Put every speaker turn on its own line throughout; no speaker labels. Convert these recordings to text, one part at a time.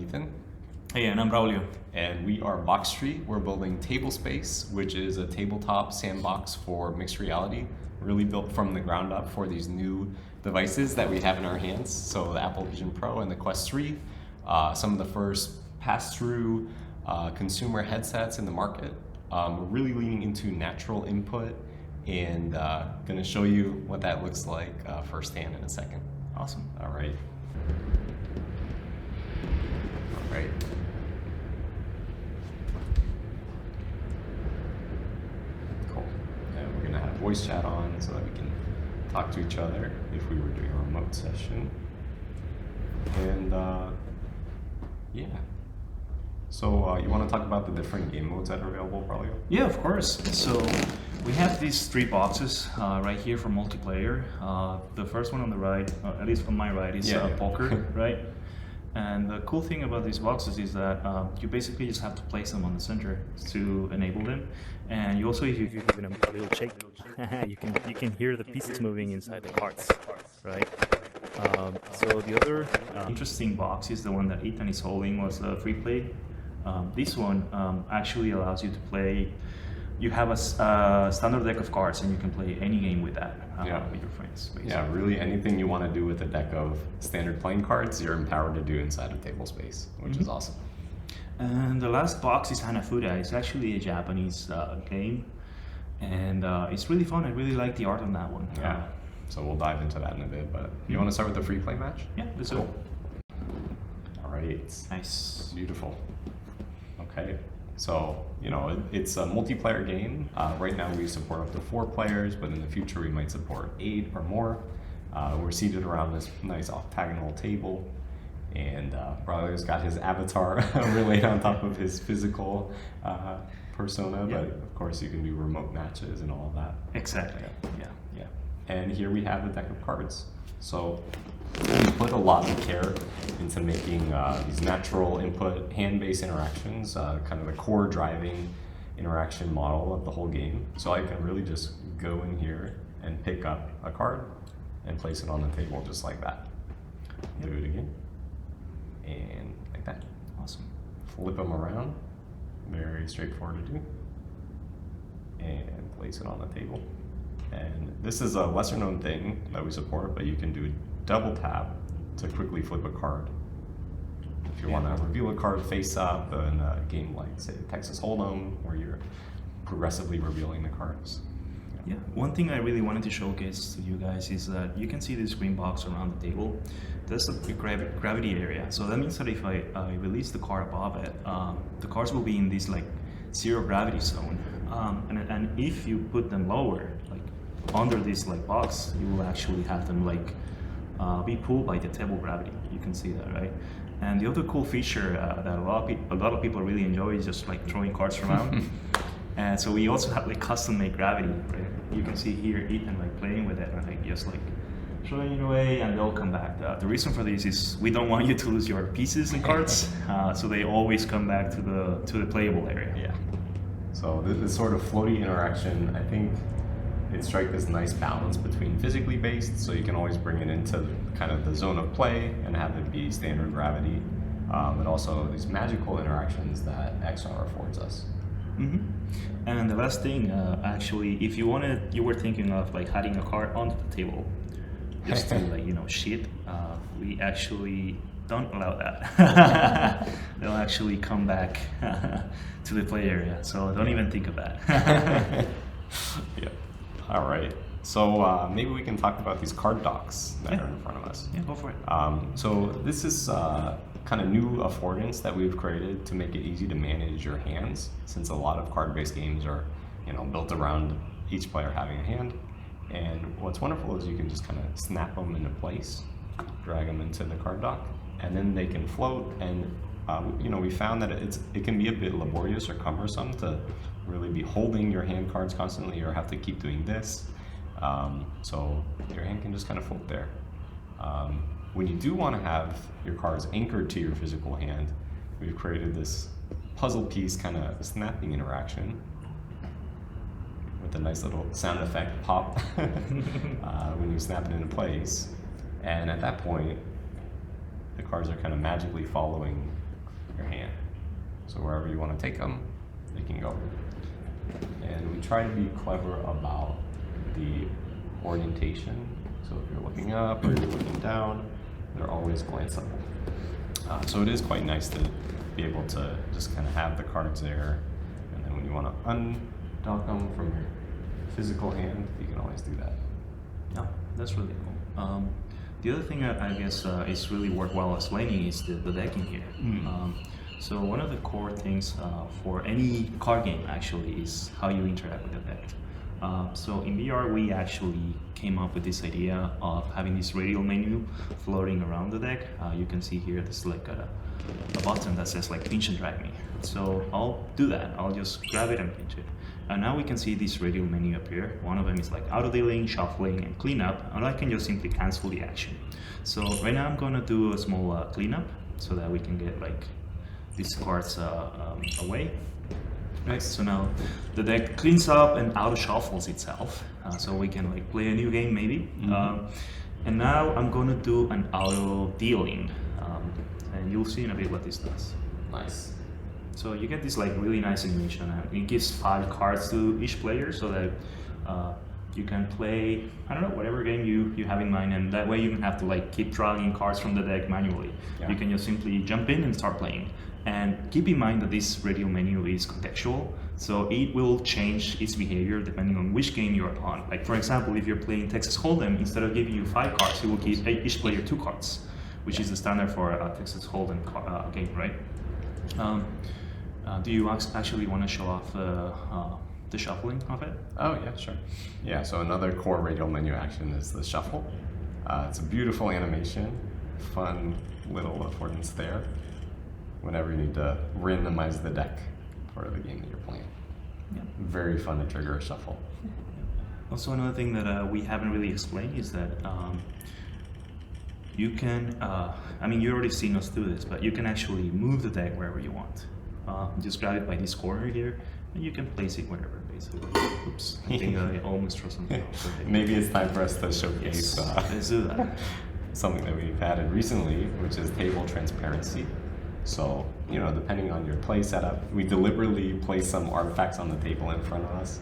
Ethan.
Hey, and I'm Braulio.
And we are Box Street. We're building Table Space, which is a tabletop sandbox for mixed reality, really built from the ground up for these new devices that we have in our hands. So the Apple Vision Pro and the Quest 3, some of the first pass-through consumer headsets in the market. We're really leaning into natural input and going to show you what that looks like firsthand in a second.
Awesome.
All right. All right. Cool. And we're going to have voice chat on so that we can talk to each other if we were doing a remote session. And yeah. So you want to talk about the different game modes that are available, probably?
Yeah, of course. So we have these three boxes right here for multiplayer. The first one on the right, at least on my right, is poker, right? And the cool thing about these boxes is that you basically just have to place them on the center to enable them. And you also, if you give them a little shake, you can hear the pieces moving inside the cards, right? So the other interesting box is the one that Ethan is holding, was free play. This one actually allows you to play. You have a standard deck of cards, and you can play any game with that with your friends. Basically.
Yeah, really anything you want to do with a deck of standard playing cards, you're empowered to do inside of Table Space, which is awesome.
And the last box is Hanafuda. It's actually a Japanese game, and it's really fun. I really like the art on that one.
Yeah. So we'll dive into that in a bit, but you want to start with the free play match?
Yeah, let's go.
All right.
Nice.
Beautiful. Okay. So, you know, it's a multiplayer game. Right now we support up to 4 players, but in the future we might support 8 or more. We're seated around this nice octagonal table, and Braulio's got his avatar relayed on top of his physical persona, but of course you can do remote matches and all of that.
Exactly. Yeah.
And here we have the deck of cards. So we put a lot of care into making these natural input, hand-based interactions, kind of the core driving interaction model of the whole game. So I can really just go in here and pick up a card and place it on the table just like that. Do it again. And like that.
Awesome.
Flip them around. Very straightforward to do. And place it on the table. And this is a lesser known thing that we support, but you can do double tap to quickly flip a card. If you want to reveal a card face up in a game like, say, Texas Hold'em, where you're progressively revealing the cards.
Yeah, one thing I really wanted to showcase to you guys is that you can see this green box around the table. There's a gravity area. So that means that if I release the card above it, the cards will be in this like zero gravity zone. And if you put them lower, like under this like box, you will actually have them like be pulled by the table gravity. You can see that, right? And the other cool feature that a lot of people really enjoy is just like throwing cards around. And so we also have like custom-made gravity, right? You can see here Ethan like playing with it, right? Just like throwing it away, and they'll come back. The reason for this is we don't want you to lose your pieces and cards, so they always come back to the playable area.
Yeah. So this sort of floaty interaction, I think it strikes this nice balance between physically based, so you can always bring it into kind of the zone of play and have it be standard gravity, but also these magical interactions that XR affords us.
And the last thing, actually, if you were thinking of like hiding a card onto the table, just to like cheat, we actually don't allow that. They'll actually come back to the play area, so don't even think of that.
Yeah. All right. So maybe we can talk about these card docks that are in front of us.
Yeah, go for it.
So this is kind of new affordance that we've created to make it easy to manage your hands, since a lot of card-based games are, built around each player having a hand. And what's wonderful is you can just kind of snap them into place, drag them into the card dock, and then they can float. And we found that it can be a bit laborious or cumbersome to really be holding your hand cards constantly, or have to keep doing this. So your hand can just kind of float there. When you do want to have your cards anchored to your physical hand, we've created this puzzle piece kind of snapping interaction with a nice little sound effect pop when you snap it into place. And at that point, the cards are kind of magically following your hand. So wherever you want to take them, they can go. And we try to be clever about the orientation. So if you're looking up or you're looking down, they're always glanceable. So it is quite nice to be able to just kind of have the cards there, and then when you want to undock them from your physical hand, you can always do that.
Yeah, that's really cool. The other thing I guess is really worthwhile explaining is the decking here. So one of the core things for any card game actually is how you interact with the deck. So in VR we actually came up with this idea of having this radial menu floating around the deck. You can see here there's like a button that says like pinch and drag me. So I'll do that. I'll just grab it and pinch it. And now we can see this radial menu appear. One of them is like auto dealing, shuffling, and cleanup, and I can just simply cancel the action. So right now I'm gonna do a small cleanup so that we can get like these cards away. Right, so now the deck cleans up and auto shuffles itself, so we can like play a new game maybe. And now I'm gonna do an auto dealing, and you'll see in a bit what this does.
Nice.
So you get this like really nice animation, and it gives 5 cards to each player so that you can play, I don't know, whatever game you have in mind, and that way you don't have to like keep drawing cards from the deck manually.
Yeah.
You can just simply jump in and start playing. And keep in mind that this radial menu is contextual, so it will change its behavior depending on which game you're on. Like for example, if you're playing Texas Hold'em, instead of giving you 5 cards, it will give each player 2 cards, which is the standard for a Texas Hold'em game, right? Do you actually want to show off the shuffling of it?
Oh yeah, sure. Yeah, so another core radial menu action is the shuffle. It's a beautiful animation, fun little affordance there whenever you need to randomize the deck for the game that you're playing.
Yeah.
Very fun to trigger a shuffle.
Also, another thing that we haven't really explained is that you can, I mean, you already seen us do this, but you can actually move the deck wherever you want. Just grab it by this corner here, and you can place it wherever, basically. Oops, I think I almost threw something off.
Maybe it's time for us to showcase
Yes, let's do that.
something that we've added recently, which is table transparency. So, you know, depending on your play setup, we deliberately place some artifacts on the table in front of us.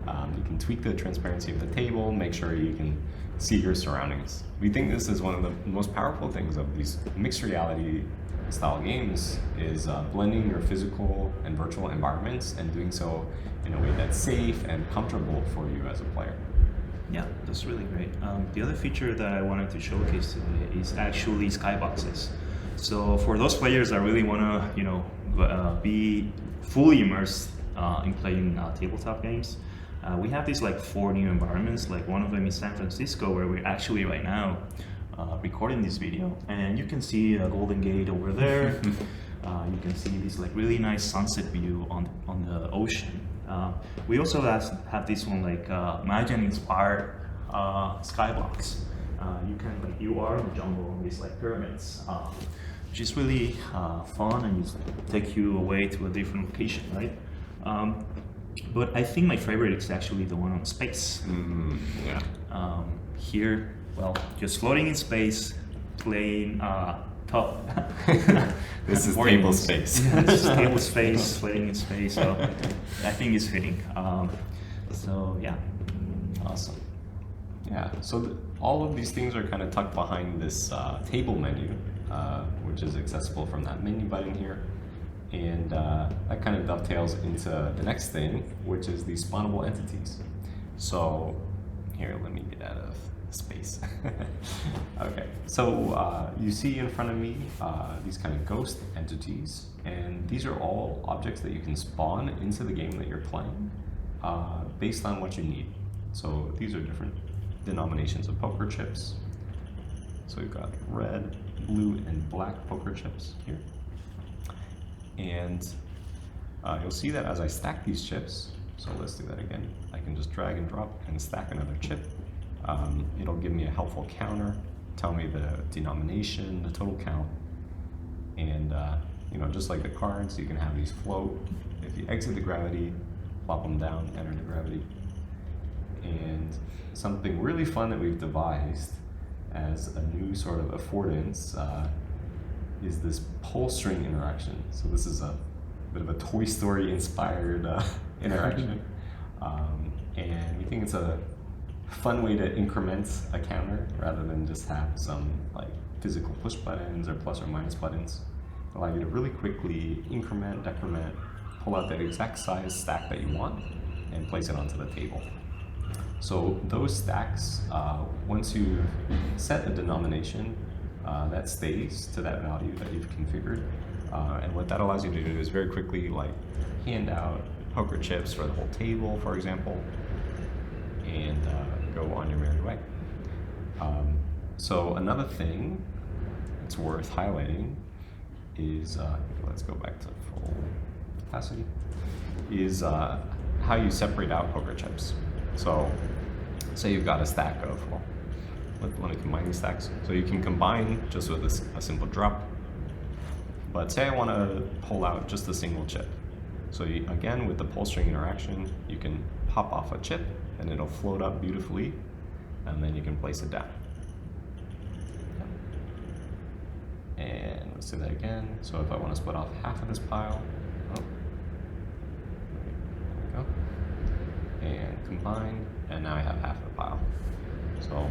You can tweak the transparency of the table, make sure you can see your surroundings. We think this is one of the most powerful things of these mixed reality style games is blending your physical and virtual environments and doing so in a way that's safe and comfortable for you as a player.
Yeah, that's really great. The other feature that I wanted to showcase today is actually skyboxes. So for those players that really want to, you know, be fully immersed in playing tabletop games, we have these like 4 new environments. Like one of them is San Francisco, where we're actually right now recording this video, and you can see a Golden Gate over there. You can see this like really nice sunset view on the ocean. We also have this one like Mayan inspired skybox. You can like you are in the jungle on these like pyramids, which is really fun and just take you away to a different location, right? But I think my favorite is actually the one on space.
Yeah.
Here, well, just floating in space, playing top.
This is table space.
Yeah, this is table space, floating in space. So I think it's fitting. So yeah.
Awesome. Yeah, so all of these things are kind of tucked behind this table menu, which is accessible from that menu button here. And that kind of dovetails into the next thing, which is these spawnable entities. So here, let me get out of space. Okay, so you see in front of me these kind of ghost entities, and these are all objects that you can spawn into the game that you're playing based on what you need. So these are different denominations of poker chips. So we've got red, blue, and black poker chips here. And you'll see that as I stack these chips, so let's do that again. I can just drag and drop and stack another chip. It'll give me a helpful counter, tell me the denomination, the total count. And you know, just like the cards, you can have these float. If you exit the gravity, plop them down, enter the gravity. And something really fun that we've devised as a new sort of affordance is this pull string interaction. So this is a bit of a Toy Story inspired interaction. And we think it's a fun way to increment a counter rather than just have some like physical push buttons or plus or minus buttons. Allow you to really quickly increment, decrement, pull out that exact size stack that you want and place it onto the table. So those stacks, once you've set a denomination, that stays to that value that you've configured. And what that allows you to do is very quickly like hand out poker chips for the whole table, for example, and go on your merry way. So another thing that's worth highlighting is, let's go back to full capacity, is how you separate out poker chips. So say you've got a stack of, well, let me combine these stacks. So you can combine just with a simple drop. But say I want to pull out just a single chip. So you, again, with the pull string interaction, you can pop off a chip and it'll float up beautifully, and then you can place it down. And let's do that again. So if I want to split off half of this pile, there we go. And combine, and now I have half the pile. So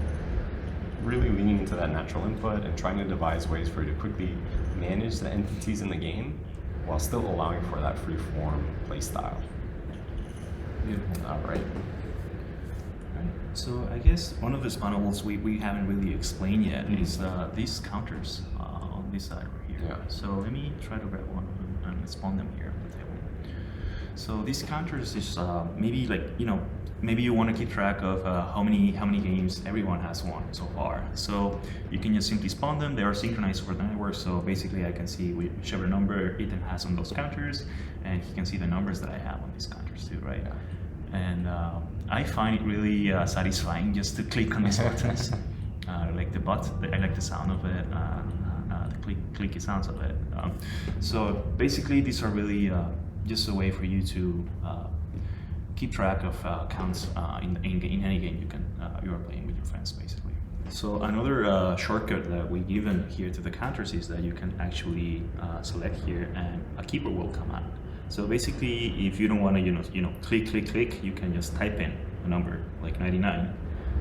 really leaning into that natural input and trying to devise ways for you to quickly manage the entities in the game while still allowing for that free form play style.
Beautiful.
All right.
So I guess one of the spawnables we haven't really explained yet is these counters on this side over here.
Yeah.
So let me try to grab one of them and spawn them here on the table. So these counters is maybe like, you know, maybe you want to keep track of how many games everyone has won so far. So you can just simply spawn them. They are synchronized over the network. So basically I can see whichever number Ethan has on those counters, and he can see the numbers that I have on these counters too, right? Yeah. And I find it really satisfying just to click on these buttons. I like the I like the sound of it, the clicky sounds of it. So basically these are really just a way for you to keep track of counts in any game you are playing with your friends, basically. So another shortcut that we given here to the counters is that you can actually select here, and a keyboard will come out. So basically, if you don't want to, click, you can just type in a number like 99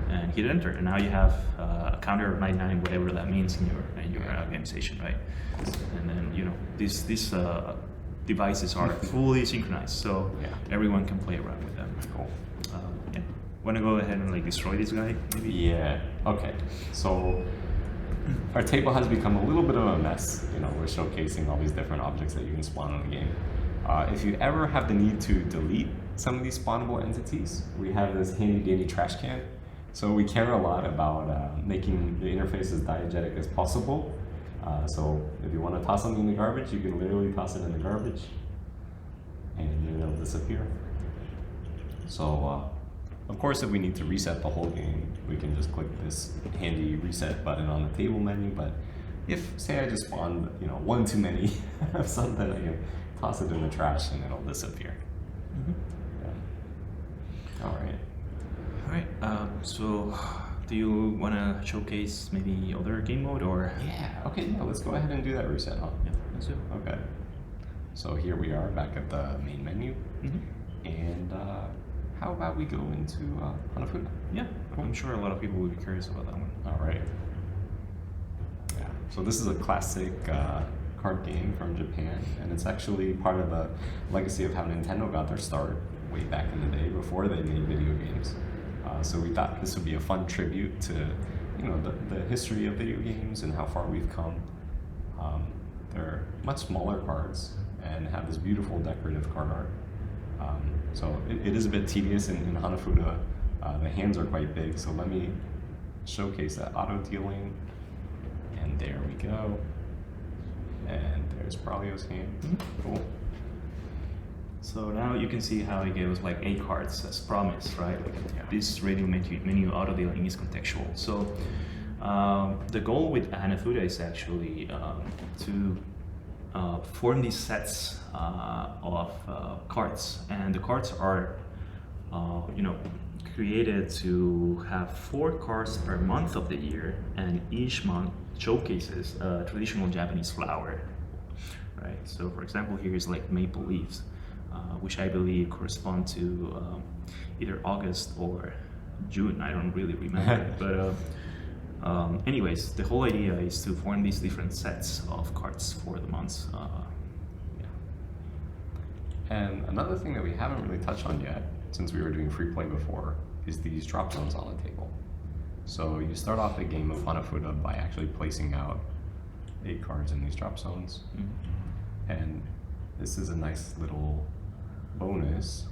and hit enter, and now you have a counter of 99, whatever that means in your game station, right? And then these devices are fully synchronized, so everyone can play around with them.
Cool.
Yeah. Want to go ahead and like destroy this guy, maybe?
Yeah. Okay. So our table has become a little bit of a mess. We're showcasing all these different objects that you can spawn in the game. If you ever have the need to delete some of these spawnable entities, we have this handy dandy trash can. So we care a lot about making the interface as diegetic as possible. So if you want to toss something in the garbage, you can literally toss it in the garbage and it'll disappear. So of course, if we need to reset the whole game, we can just click this handy reset button on the table menu. But if, say I just spawned, one too many of something, I can toss it in the trash and it'll disappear. Yeah. All right.
So do you want to showcase maybe other game mode or?
Yeah, okay, let's go ahead and do that reset, huh?
Yeah, let's do it.
Okay. So here we are back at the main menu. And how about we go into Hanafuda?
Yeah, cool. I'm sure a lot of people will be curious about that one.
All right. Yeah, so this is a classic card game from Japan, and it's actually part of the legacy of how Nintendo got their start way back in the day before they made video games. So we thought this would be a fun tribute to, the history of video games and how far we've come. They're much smaller cards and have this beautiful decorative card art. So it is a bit tedious in Hanafuda. The hands are quite big, so let me showcase that auto dealing. And there we go. And there's Braulio's hand. Cool. So
now you can see how it gives like 8 cards as promised, right? Like this radio menu auto dealing is contextual. So the goal with Hanafuda is actually to form these sets of cards, and the cards are, created to have 4 cards per month of the year, and each month showcases a traditional Japanese flower, right? So for example, here is like maple leaves, which I believe correspond to either August or June. I don't really remember, but anyways, the whole idea is to form these different sets of cards for the months.
And another thing that we haven't really touched on yet, since we were doing free play before, is these drop zones on the table. So you start off the game of Hanafuda by actually placing out 8 cards in these drop zones. And this is a nice little bonus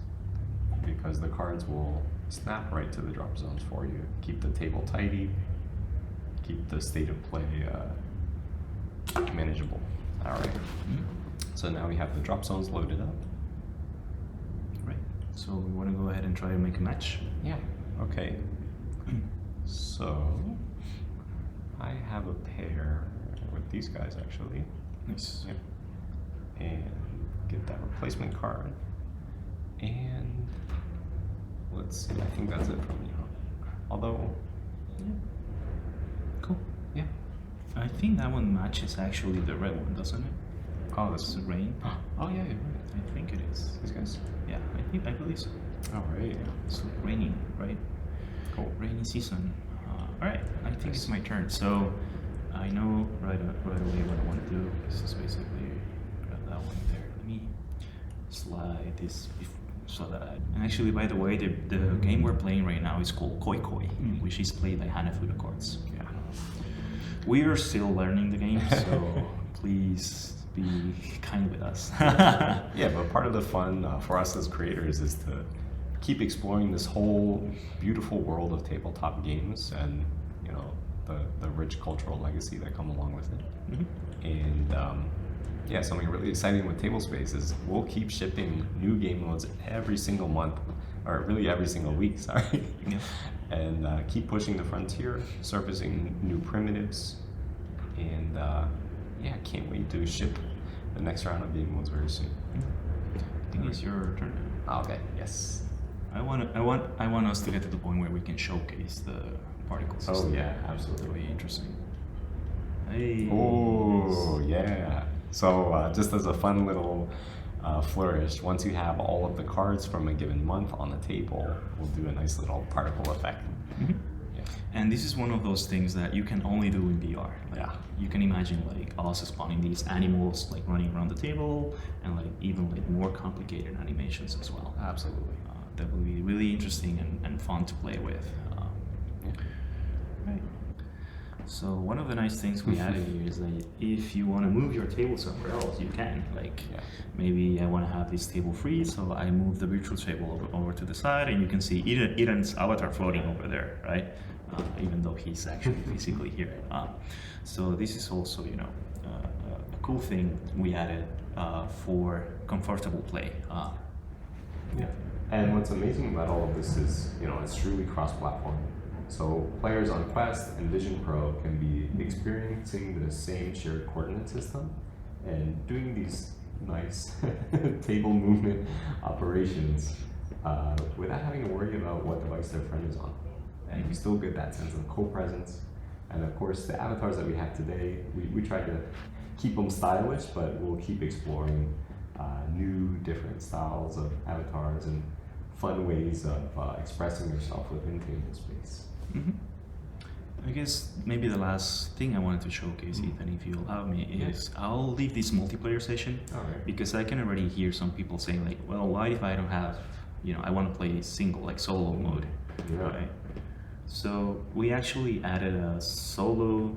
because the cards will snap right to the drop zones for you. Keep the table tidy, keep the state of play manageable. All right. So now we have the drop zones loaded up.
Right. So we want to go ahead and try to make a match.
Yeah. Okay. So I have a pair with these guys actually.
Nice.
Yep. And get that replacement card. And let's see, I think that's it from you. Although,
yeah. Cool.
Yeah.
I think that one matches actually the red one, doesn't it?
Oh, this
It's
is
rain.
Oh yeah, you're right.
I think it is.
These guys.
Yeah, I believe so.
All right.
It's raining, right?
Cool.
Rainy season. All right, I think it's my turn. So I know right away what I want to do. This is basically grab that one there. Let me slide this so that. And actually, by the way, the game we're playing right now is called Koi Koi, which is played by Hanafuda cards.
Yeah.
We are still learning the game, so please be kind with us.
Yeah, but part of the fun for us as creators is to keep exploring this whole beautiful world of tabletop games and, you know, the rich cultural legacy that come along with it. And yeah, something really exciting with Table Space is we'll keep shipping new game modes every single month, or really every single week, sorry.
Yeah.
And keep pushing the frontier, surfacing new primitives, and yeah, can't wait to ship the next round of game modes very soon.
I think it's your turn.
Okay, yes.
I want us to get to the point where we can showcase the particle system.
Oh yeah,
That'll
absolutely.
be interesting. Hey.
Oh yeah. So just as a fun little flourish, once you have all of the cards from a given month on the table, we'll do a nice little particle effect.
Mm-hmm.
Yeah.
And this is one of those things that you can only do in VR. Like,
Yeah.
You can imagine like us spawning these animals like running around the table, and like even like more complicated animations as well.
Absolutely.
That will be really interesting and fun to play with.
Yeah.
Right. So one of the nice things we added here is that if you want to move your table somewhere else, you can. Like maybe I want to have this table free, so I move the virtual table over to the side, and you can see Eden's avatar floating over there, right? Even though he's actually physically here. So this is also, you know, a cool thing we added for comfortable play.
Yeah. And what's amazing about all of this is, you know, it's truly cross-platform. So players on Quest and Vision Pro can be experiencing the same shared coordinate system and doing these nice table movement operations without having to worry about what device their friend is on. And you still get that sense of co-presence. And of course, the avatars that we have today, we try to keep them stylish, but we'll keep exploring new, different styles of avatars and fun ways of expressing yourself within table space.
Mm-hmm. I guess maybe the last thing I wanted to showcase, Ethan, if you allow me, is I'll leave this multiplayer session because I can already hear some people saying like, well, why if I don't have, you know, I want to play single, like solo mode, right? So we actually added a solo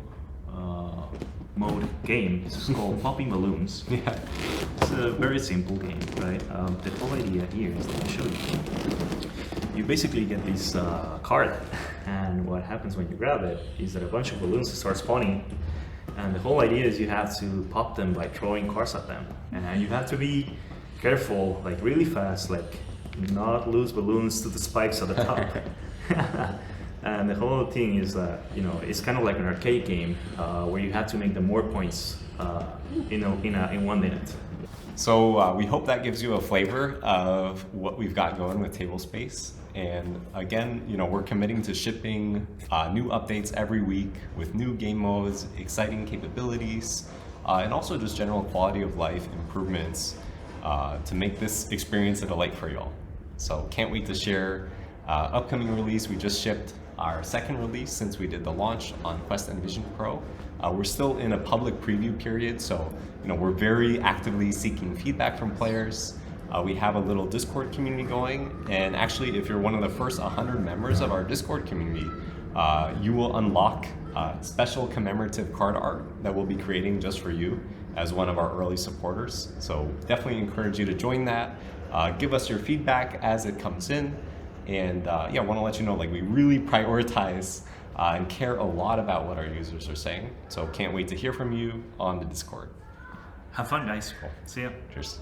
mode game. It's called Popping Balloons.
Yeah.
It's a very simple game, right? The whole idea here is to show you. You basically get this card, and what happens when you grab it is that a bunch of balloons start spawning, and the whole idea is you have to pop them by throwing cards at them, and you have to be careful, like really fast, like not lose balloons to the spikes at the top. And the whole thing is that, you know, it's kind of like an arcade game where you have to make the more points, you know, in 1 minute.
So we hope that gives you a flavor of what we've got going with Table Space. And again, we're committing to shipping new updates every week with new game modes, exciting capabilities, and also just general quality of life improvements to make this experience a delight for y'all. So can't wait to share upcoming release. We just shipped our second release since we did the launch on Quest and Vision Pro. We're still in a public preview period, so we're very actively seeking feedback from players. We have a little Discord community going, and actually if you're one of the first 100 members of our Discord community, you will unlock special commemorative card art that we'll be creating just for you as one of our early supporters. So definitely encourage you to join that. Give us your feedback as it comes in. And yeah, I want to let you know, we really prioritize and care a lot about what our users are saying. So can't wait to hear from you on the Discord.
Have fun, guys.
Cool.
See ya.
Cheers.